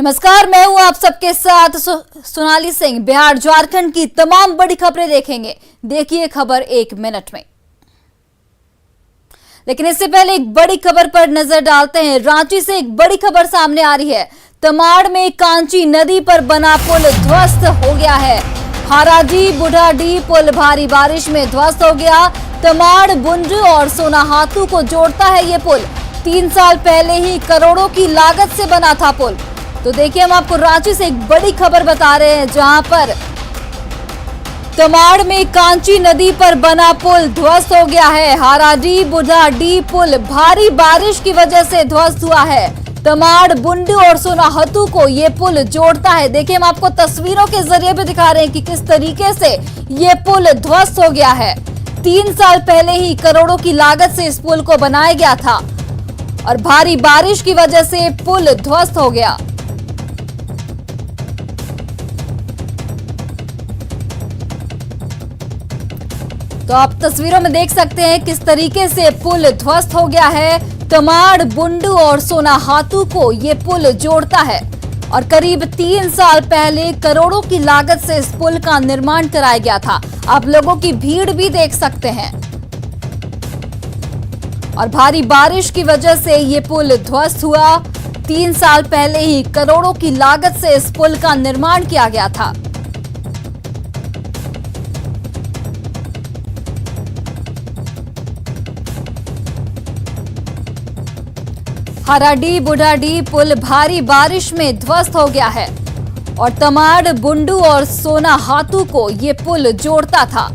नमस्कार, मैं हूं आप सबके साथ सोनाली सिंह। बिहार झारखंड की तमाम बड़ी खबरें देखेंगे। देखिए खबर 1 मिनट में। लेकिन इससे पहले एक बड़ी खबर पर नजर डालते हैं। रांची से एक बड़ी खबर सामने आ रही है। तमाड़ में कांची नदी पर बना पुल ध्वस्त हो गया है। हाराडी बुढ़ाडी पुल भारी बारिश में ध्वस्त हो गया। तमाड़ बुंड और सोनाहातू को जोड़ता है ये पुल। 3 साल पहले ही करोड़ों की लागत से बना था पुल। तो देखिए, हम आपको रांची से एक बड़ी खबर बता रहे हैं, जहां पर तमाड़ में कांची नदी पर बना पुल ध्वस्त हो गया है। हाराडी बुढ़ाडी पुल भारी बारिश की वजह से ध्वस्त हुआ है। तमाड़ बुंड और सोनाहातू को ये पुल जोड़ता है। देखिए, हम आपको तस्वीरों के जरिए भी दिखा रहे हैं कि किस तरीके से ये पुल ध्वस्त हो गया है। 3 साल पहले ही करोड़ों की लागत से इस पुल को बनाया गया था और भारी बारिश की वजह से पुल ध्वस्त हो गया। तो आप तस्वीरों में देख सकते हैं किस तरीके से पुल ध्वस्त हो गया है। तमाड़ बुंड और सोनाहातू को ये पुल जोड़ता है और करीब 3 साल पहले करोड़ों की लागत से इस पुल का निर्माण कराया गया था। आप लोगों की भीड़ भी देख सकते हैं और भारी बारिश की वजह से ये पुल ध्वस्त हुआ। 3 साल पहले ही करोड़ों की लागत से इस पुल का निर्माण किया गया था। हाराडी बुढ़ाडी पुल भारी बारिश में ध्वस्त हो गया है और तमाड़ बुंडू और सोनाहातू को ये पुल जोड़ता था।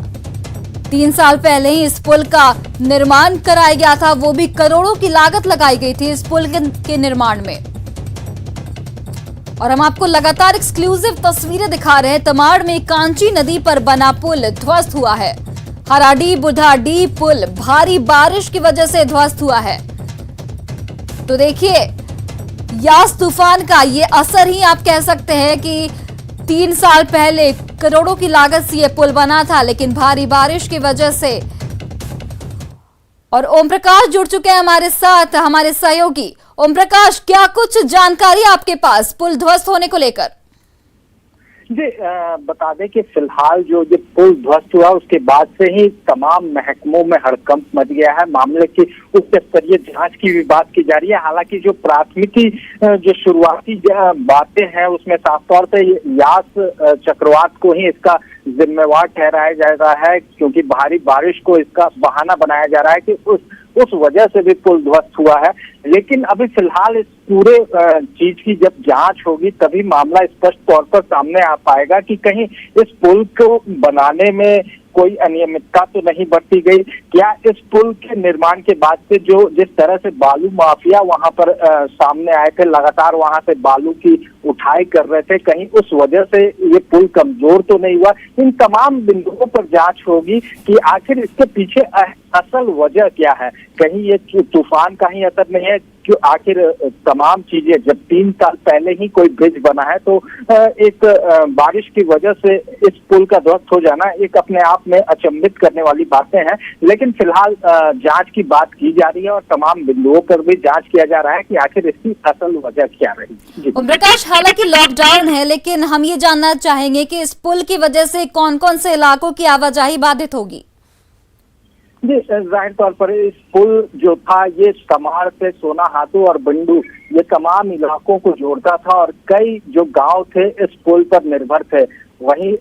3 साल पहले ही इस पुल का निर्माण कराया गया था, वो भी करोड़ों की लागत लगाई गई थी इस पुल के निर्माण में। और हम आपको लगातार एक्सक्लूसिव तस्वीरें दिखा रहे हैं। तमाड़ में कांची नदी पर बना पुल ध्वस्त हुआ है। हाराडी बुढ़ाडी पुल भारी बारिश की वजह से ध्वस्त हुआ है। तो देखिए, यास तूफान का ये असर ही आप कह सकते हैं कि 3 साल पहले करोड़ों की लागत से ये पुल बना था, लेकिन भारी बारिश की वजह से। और ओम प्रकाश जुड़ चुके हैं हमारे साथ, हमारे सहयोगी। ओम प्रकाश, क्या कुछ जानकारी आपके पास पुल ध्वस्त होने को लेकर? जी, बता दें कि फिलहाल जो ये पुल ध्वस्त हुआ उसके बाद से ही तमाम महकमों में हड़कंप मच गया है। मामले की उच्च स्तरीय जांच की भी बात की जा रही है। हालांकि जो प्राथमिकी जो शुरुआती बातें हैं उसमें साफ तौर पे यास चक्रवात को ही इसका जिम्मेवार ठहराया जा रहा है, क्योंकि भारी बारिश को इसका बहाना बनाया जा रहा है कि उस वजह से भी पुल ध्वस्त हुआ है। लेकिन अभी फिलहाल इस पूरे चीज की जब जांच होगी तभी मामला स्पष्ट तौर पर सामने आ पाएगा कि कहीं इस पुल को बनाने में कोई अनियमितता तो नहीं बरती गई। क्या इस पुल के निर्माण के बाद से जो जिस तरह से बालू माफिया वहां पर सामने आए थे, लगातार वहां से बालू की उठाई कर रहे थे, कहीं उस वजह से ये पुल कमजोर तो नहीं हुआ। इन तमाम बिंदुओं पर जांच होगी कि आखिर इसके पीछे असल वजह क्या है। कहीं ये तूफान का ही असर नहीं है, क्यों आखिर तमाम चीजें जब 3 साल पहले ही कोई ब्रिज बना है तो एक बारिश की वजह से इस पुल का ध्वस्त हो जाना एक अपने आप में अचंभित करने वाली बातें हैं। लेकिन फिलहाल जांच की बात की जा रही है और तमाम बिंदुओं पर भी जांच किया जा रहा है कि आखिर इसकी असल वजह क्या रही। प्रकाश, हालांकि लॉकडाउन है, लेकिन हम ये जानना चाहेंगे कि इस पुल की वजह से कौन कौन से इलाकों की आवाजाही बाधित होगी? जी, जाहिर तौर पर इस पुल जो था ये तमाड़ से सोनाहातू और बंडू ये तमाम इलाकों को जोड़ता था और कई जो गांव थे इस पुल पर निर्भर थे। वहीं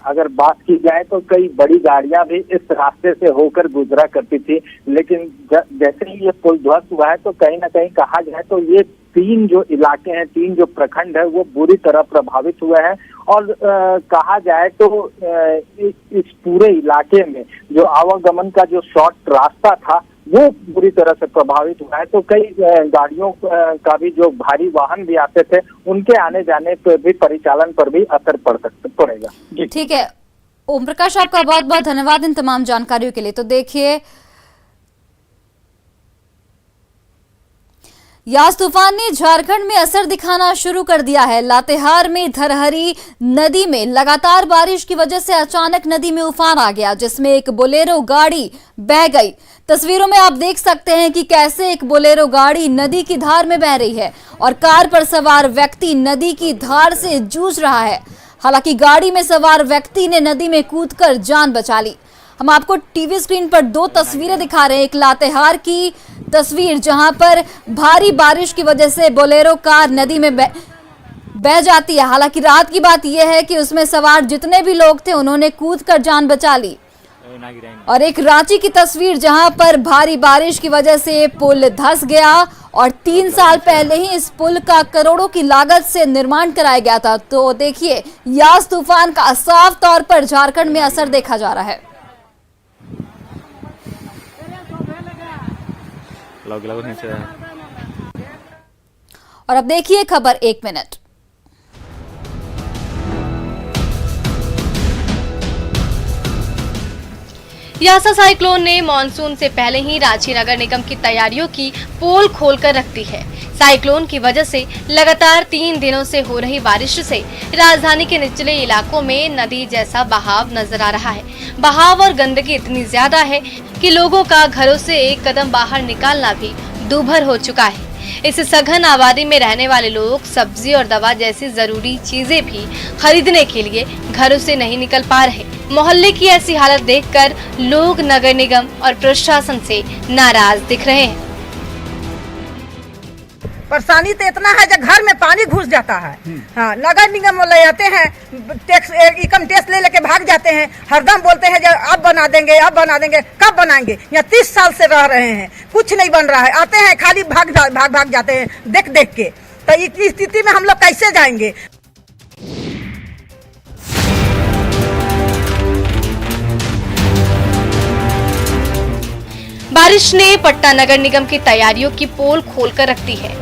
अगर बात की जाए तो कई बड़ी गाड़ियां भी इस रास्ते से होकर गुजरा करती थी। लेकिन जैसे ही ये पुल ध्वस्त हुआ है तो कहीं ना कहीं कहा जाए तो ये 3 जो इलाके हैं, 3 जो प्रखंड है वो बुरी तरह प्रभावित हुए हैं। और कहा जाए तो इस पूरे इलाके में जो आवागमन का जो शॉर्ट रास्ता था वो बुरी तरह से प्रभावित हुआ है। तो कई गाड़ियों का भी जो भारी वाहन भी आते थे उनके आने जाने पर भी परिचालन पर भी असर पड़ेगा। ठीक है ओम प्रकाश, आपका बहुत बहुत धन्यवाद इन तमाम जानकारियों के लिए। तो देखिए, यास तूफान ने झारखंड में असर दिखाना शुरू कर दिया है। लातेहार में धरहरी नदी में लगातार बारिश की वजह से अचानक नदी में उफान आ गया, जिसमें एक बोलेरो गाड़ी बह गई। तस्वीरों में आप देख सकते हैं कि कैसे एक बोलेरो गाड़ी नदी की धार में बह रही है और कार पर सवार व्यक्ति नदी की धार से जूझ रहा है। हालांकि गाड़ी में सवार व्यक्ति ने नदी में कूदकर जान बचा ली। हम आपको टीवी स्क्रीन पर दो तस्वीरें दिखा रहे हैं। एक लातेहार की तस्वीर जहां पर भारी बारिश की वजह से बोलेरो कार नदी में बह जाती है। हालांकि रात की बात यह है कि उसमें सवार जितने भी लोग थे उन्होंने कूदकर जान बचा ली। और एक रांची की तस्वीर जहां पर भारी बारिश की वजह से पुल धंस गया और 3 साल पहले ही इस पुल का करोड़ों की लागत से निर्माण कराया गया था। तो देखिए, यास तूफान का साफ तौर पर झारखंड में असर देखा जा रहा है। और अब देखिए खबर 1 मिनट। यासा साइक्लोन ने मानसून से पहले ही रांची नगर निगम की तैयारियों की पोल खोलकर रख दी है। साइक्लोन की वजह से लगातार 3 दिनों से हो रही बारिश से राजधानी के निचले इलाकों में नदी जैसा बहाव नजर आ रहा है। बहाव और गंदगी इतनी ज्यादा है कि लोगों का घरों से एक कदम बाहर निकालना भी दूभर हो चुका है। इस सघन आबादी में रहने वाले लोग सब्जी और दवा जैसी जरूरी चीजें भी खरीदने के लिए घरों से नहीं निकल पा रहे। मोहल्ले की ऐसी हालत देखकर लोग नगर निगम और प्रशासन से नाराज दिख रहे हैं। परेशानी तो इतना है जब घर में पानी घुस जाता है। हाँ, नगर निगम ले जाते हैं, टैक्स इनकम टैक्स ले लेके भाग जाते हैं। हरदम बोलते हैं जब अब बना देंगे, अब बना देंगे। कब बनाएंगे? यहाँ 30 साल से रह रहे हैं, कुछ नहीं बन रहा है। आते हैं खाली भाग जाते हैं देख देख के। तो इतनी स्थिति में हम लोग कैसे जाएंगे? बारिश ने पटना नगर निगम की तैयारियों की पोल खोलकर रख दी है।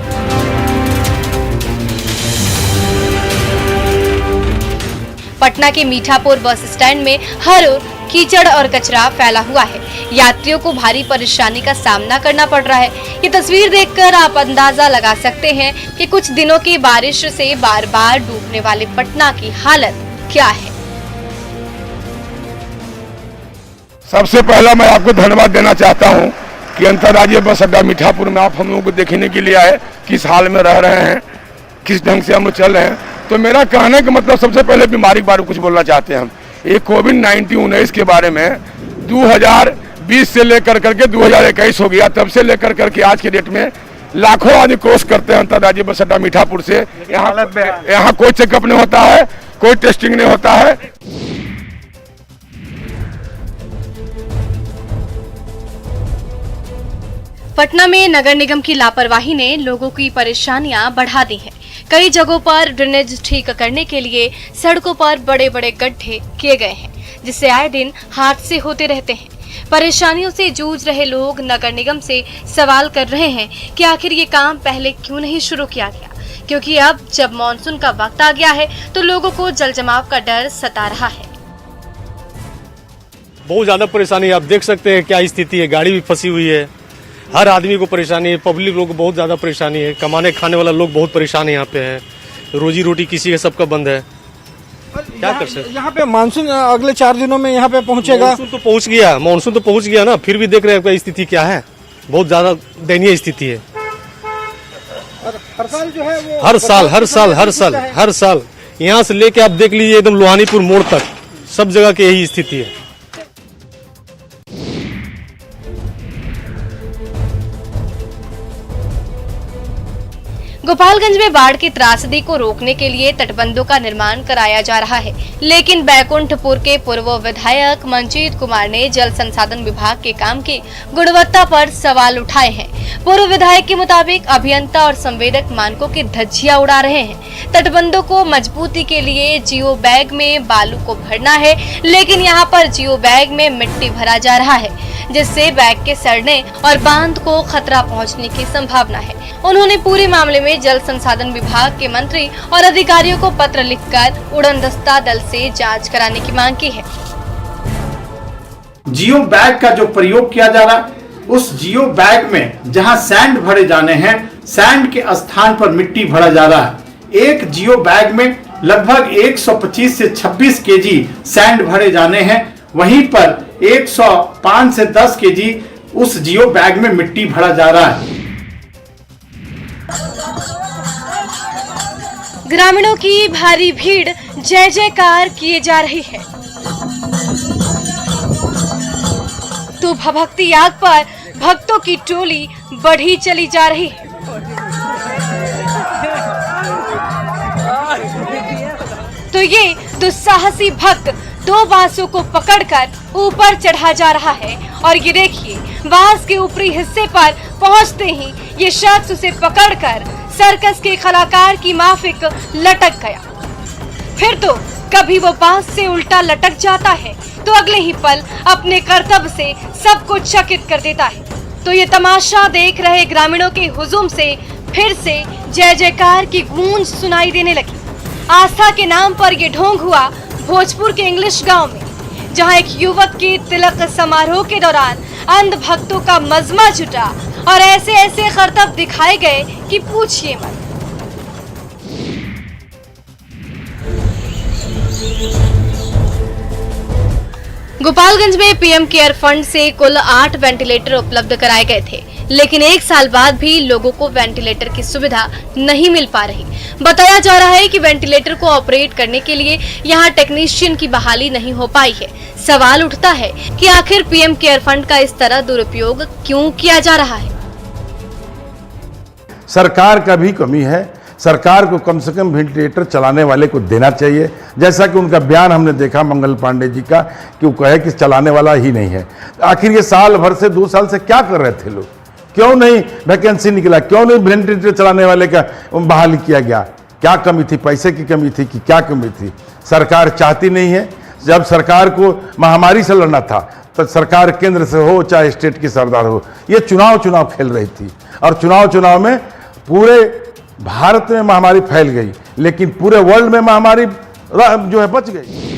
पटना के मीठापुर बस स्टैंड में हर ओर कीचड़ और कचरा फैला हुआ है। यात्रियों को भारी परेशानी का सामना करना पड़ रहा है। ये तस्वीर देखकर आप अंदाजा लगा सकते हैं कि कुछ दिनों की बारिश से बार बार डूबने वाले पटना की हालत क्या है। सबसे पहला मैं आपको धन्यवाद देना चाहता हूं कि अंतर्राज्यीय बस अड्डा मीठापुर में आप हम लोगों को देखने के लिए आए, किस हाल में रह रहे हैं, किस ढंग से हम लोग चल रहे हैं। तो मेरा कहने का मतलब सबसे पहले बीमारी के बारे में कुछ बोलना चाहते हैं हम। ये कोविड-19 के बारे में 2020 से लेकर करके 2021 हो गया, तब से लेकर करके आज के डेट में लाखों आदमी क्रॉस करते हैं अंतर्राज्यीय बस अड्डा मीठापुर से। यहाँ कोई चेकअप नहीं होता है, कोई टेस्टिंग नहीं होता है। पटना में नगर निगम की लापरवाही ने लोगों की परेशानियां बढ़ा दी हैं। कई जगहों पर ड्रेनेज ठीक करने के लिए सड़कों पर बड़े बड़े गड्ढे किए गए हैं, जिससे आए दिन हादसे होते रहते हैं। परेशानियों से जूझ रहे लोग नगर निगम से सवाल कर रहे हैं कि आखिर ये काम पहले क्यों नहीं शुरू किया गया, क्योंकि अब जब मानसून का वक्त आ गया है तो लोगों को जलजमाव का डर सता रहा है। बहुत ज्यादा परेशानी, आप देख सकते हैं क्या स्थिति है। गाड़ी भी फंसी हुई है, हर आदमी को परेशानी है, पब्लिक लोग को बहुत ज्यादा परेशानी है। कमाने खाने वाला लोग बहुत परेशान है, यहाँ पे है, रोजी रोटी किसी का सबका बंद है। क्या कर सकते? यहाँ पे मानसून अगले 4 दिनों में यहाँ पे पहुँचेगा। मानसून तो पहुँच गया ना, फिर भी देख रहे हैं स्थिति क्या है। बहुत ज्यादा दयनीय स्थिति है। हर साल जो है वो हर साल यहाँ से लेके आप देख लीजिए एकदम लोहानीपुर मोड़ तक सब जगह की यही स्थिति है। गोपालगंज में बाढ़ की त्रासदी को रोकने के लिए तटबंधों का निर्माण कराया जा रहा है, लेकिन बैकुंठपुर के पूर्व विधायक मंजीत कुमार ने जल संसाधन विभाग के काम की गुणवत्ता पर सवाल उठाए हैं। पूर्व विधायक के मुताबिक अभियंता और संवेदक मानकों की धज्जियां उड़ा रहे हैं। तटबंधों को मजबूती के लिए जियो बैग में बालू को भरना है, लेकिन यहाँ पर जियो बैग में मिट्टी भरा जा रहा है, जिससे बैग के सड़ने और बांध को खतरा पहुँचने की संभावना है। उन्होंने पूरे मामले में जल संसाधन विभाग के मंत्री और अधिकारियों को पत्र लिखकर उड़नदस्ता दल से जांच कराने की मांग की है। जियो बैग का जो प्रयोग किया जा रहा है, उस जियो बैग में जहां सैंड भरे जाने हैं, सैंड के स्थान पर मिट्टी भरा जा रहा है। एक जियो बैग में लगभग 125 से 26 केजी सैंड भरे जाने हैं, वहीं पर 105 से 10 केजी उस जियो बैग में मिट्टी भरा जा रहा है। ग्रामीणों की भारी भीड़ जय जयकार किए जा रही है। तो भभक्ति आग पर भक्तों की टोली बढ़ी चली जा रही है। तो ये दुस्साहसी भक्त दो बांसों को पकड़कर ऊपर चढ़ा जा रहा है और ये देखिए बांस के ऊपरी हिस्से पर पहुंचते ही ये शख्स उसे पकड़कर सर्कस के कलाकार की माफिक लटक गया। फिर तो कभी वो बांस से उल्टा लटक जाता है तो अगले ही पल अपने करतब से सबको चकित कर देता है। तो ये तमाशा देख रहे ग्रामीणों के हुजूम से फिर से जय जयकार की गूंज सुनाई देने लगी। आस्था के नाम पर ये ढोंग हुआ भोजपुर के इंग्लिश गांव में, जहां एक युवक के तिलक समारोह के दौरान अंध भक्तों का मजमा जुटा और ऐसे ऐसे करतब दिखाए गए कि पूछिए मत। गोपालगंज में पीएम केयर फंड से कुल 8 वेंटिलेटर उपलब्ध कराए गए थे, लेकिन 1 साल बाद भी लोगों को वेंटिलेटर की सुविधा नहीं मिल पा रही। बताया जा रहा है कि वेंटिलेटर को ऑपरेट करने के लिए यहां टेक्नीशियन की बहाली नहीं हो पाई है। सवाल उठता है कि आखिर पीएम केयर फंड का इस तरह दुरुपयोग क्यों किया जा रहा है। सरकार का भी कमी है। सरकार को कम से कम वेंटिलेटर चलाने वाले को देना चाहिए, जैसा कि उनका बयान हमने देखा मंगल पांडे जी का कि वो कहे कि चलाने वाला ही नहीं है। आखिर ये साल भर से 2 साल से क्या कर रहे थे लोग? क्यों नहीं वैकेंसी निकला? क्यों नहीं वेंटिलेटर चलाने वाले का बहाल किया गया? क्या कमी थी? पैसे की कमी थी कि क्या कमी थी? सरकार चाहती नहीं है। जब सरकार को महामारी से लड़ना था तो सरकार केंद्र से हो चाहे स्टेट की सरकार हो, ये चुनाव खेल रही थी और चुनाव में पूरे भारत में महामारी फैल गई, लेकिन पूरे वर्ल्ड में महामारी जो है बच गई।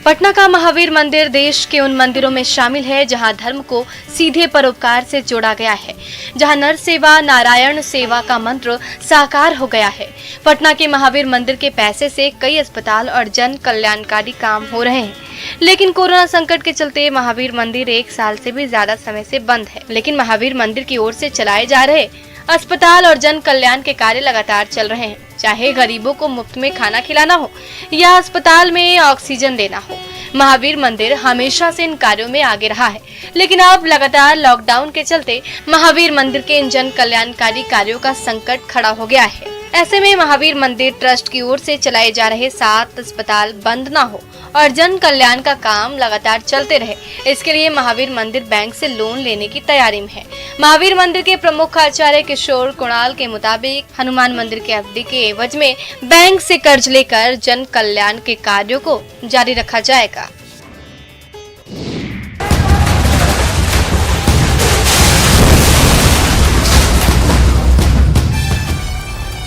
पटना का महावीर मंदिर देश के उन मंदिरों में शामिल है जहां धर्म को सीधे परोपकार से जोड़ा गया है, जहां नर सेवा नारायण सेवा का मंत्र साकार हो गया है। पटना के महावीर मंदिर के पैसे से कई अस्पताल और जन कल्याणकारी काम हो रहे हैं, लेकिन कोरोना संकट के चलते महावीर मंदिर 1 साल से भी ज्यादा समय से बंद है। लेकिन महावीर मंदिर की ओर से चलाए जा रहे अस्पताल और जन कल्याण के कार्य लगातार चल रहे हैं, चाहे गरीबों को मुफ्त में खाना खिलाना हो या अस्पताल में ऑक्सीजन देना हो। महावीर मंदिर हमेशा से इन कार्यों में आगे रहा है, लेकिन अब लगातार लॉकडाउन के चलते महावीर मंदिर के इन जन कल्याणकारी कार्यों का संकट खड़ा हो गया है। ऐसे में महावीर मंदिर ट्रस्ट की ओर से चलाए जा रहे 7 अस्पताल बंद न हो और जन कल्याण का काम लगातार चलते रहे, इसके लिए महावीर मंदिर बैंक से लोन लेने की तैयारी में है। महावीर मंदिर के प्रमुख आचार्य किशोर कुणाल के मुताबिक हनुमान मंदिर के एफडी के एवज में बैंक से कर्ज लेकर जन कल्याण के कार्यों को जारी रखा जाएगा।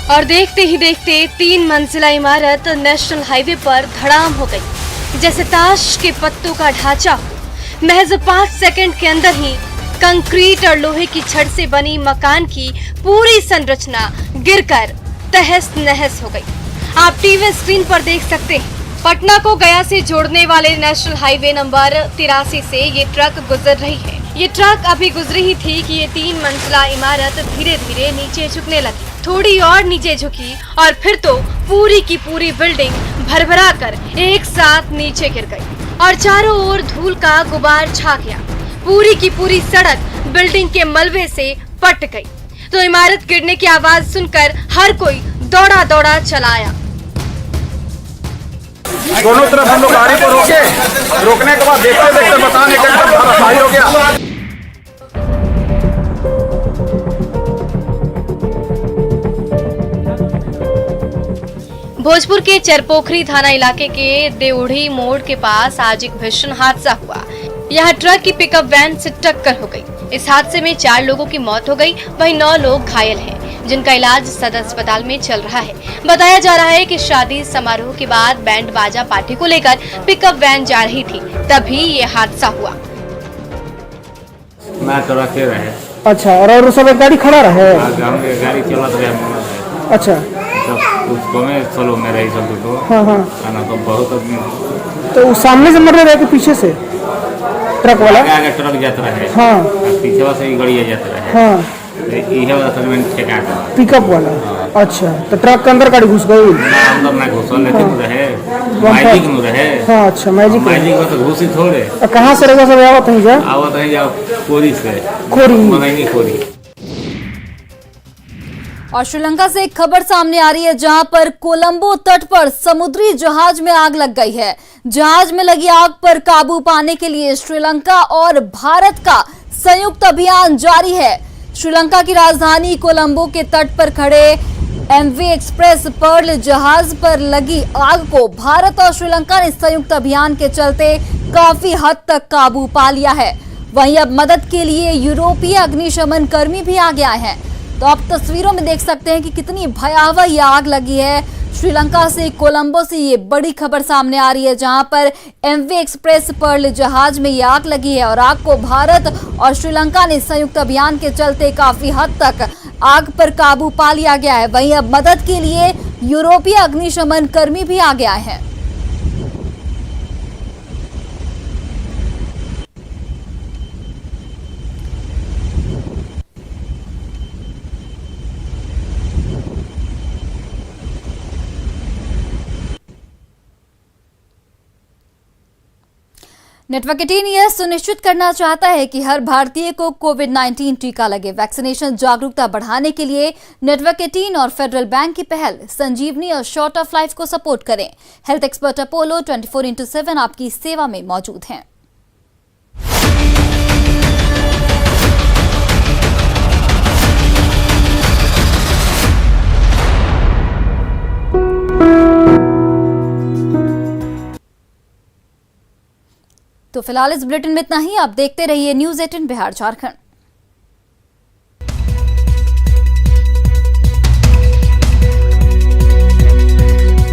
और देखते ही देखते 3 मंजिला इमारत नेशनल हाईवे पर धड़ाम हो गई, जैसे ताश के पत्तों का ढांचा हो। महज 5 सेकंड के अंदर ही कंक्रीट और लोहे की छड़ से बनी मकान की पूरी संरचना गिरकर तहस नहस हो गई। आप टीवी स्क्रीन पर देख सकते हैं, पटना को गया से जोड़ने वाले नेशनल हाईवे नंबर 83 से ये ट्रक गुजर रही है। ये ट्रक अभी गुजरी ही थी कि ये 3 मंजिला इमारत धीरे धीरे नीचे झुकने लगी। थोड़ी और नीचे झुकी और फिर तो पूरी की पूरी बिल्डिंग भरभरा कर एक साथ नीचे गिर गई और चारों ओर धूल का गुबार छा गया। पूरी की पूरी सड़क बिल्डिंग के मलबे से पट गई। तो इमारत गिरने की आवाज सुनकर हर कोई दौड़ा दौड़ा चला आया। दोनों तरफ हम लोग गाड़ी को रोकने के बाद देखते देखते बताने का धराशायी हो गया। भोजपुर के चरपोखरी थाना इलाके के देवढ़ी मोड़ के पास आज एक भीषण हादसा हुआ। यहाँ ट्रक की पिकअप वैन से टक्कर हो गई। इस हादसे में 4 लोगों की मौत हो गई, वहीं 9 लोग घायल हैं, जिनका इलाज सदर अस्पताल में चल रहा है। बताया जा रहा है कि शादी समारोह के बाद बैंड बाजा पार्टी को लेकर पिकअप वैन जा रही थी, तभी ये हादसा हुआ। मैं ट्रक रहे अच्छा, और सब एक गाड़ी खड़ा रहे? गाड़ी चलत रहे। अच्छा, उसको में स्लो में रही चलते तो हाँ हाँ, खाना तो बहुत आदमी तो सामने से मर रहे कि पीछे से ट्रक वाला? आगे ट्रक जाता रहे, हाँ, पीछे से ही गाड़ी जाता रहे। हाँ, ये वाला सलमान ठेका का पिकअप वाला। अच्छा, तो ट्रक के अंदर गाड़ी घुस गई? ना अंदर ना घुसल, लेकिन रहे मैजिक में रहे। हाँ, अच्छा, मैजिक में तो घुसी थोड़े। कहाँ से रहेगा सब? आवत नहीं जा आवत नहीं जाओ कोरी से, खोरी मंगाई खोरी। और श्रीलंका से एक खबर सामने आ रही है जहां पर कोलंबो तट पर समुद्री जहाज में आग लग गई है। जहाज में लगी आग पर काबू पाने के लिए श्रीलंका और भारत का संयुक्त अभियान जारी है। श्रीलंका की राजधानी कोलंबो के तट पर खड़े एमवी एक्सप्रेस पर्ल जहाज पर लगी आग को भारत और श्रीलंका ने संयुक्त अभियान के चलते काफी हद तक काबू पा लिया है। वहीं अब मदद के लिए यूरोपीय अग्निशमन कर्मी भी आगे आए हैं। तो आप तस्वीरों में देख सकते हैं कि कितनी भयावह ये आग लगी है। श्रीलंका से कोलंबो से ये बड़ी खबर सामने आ रही है जहां पर एमवी एक्सप्रेस पर्ल जहाज में ये आग लगी है और आग को भारत और श्रीलंका ने संयुक्त अभियान के चलते काफी हद तक आग पर काबू पा लिया गया है। वहीं अब मदद के लिए यूरोपीय अग्निशमन कर्मी भी आगे आए हैं। नेटवर्क 18 यह सुनिश्चित करना चाहता है कि हर भारतीय को कोविड-19 टीका लगे। वैक्सीनेशन जागरूकता बढ़ाने के लिए नेटवर्क 18 और फेडरल बैंक की पहल संजीवनी और शॉर्ट ऑफ लाइफ को सपोर्ट करें। हेल्थ एक्सपर्ट अपोलो 24/7 आपकी सेवा में मौजूद हैं। तो फिलहाल इस बुलेटिन में इतना ही। आप देखते रहिए न्यूज़ 18 बिहार झारखंड।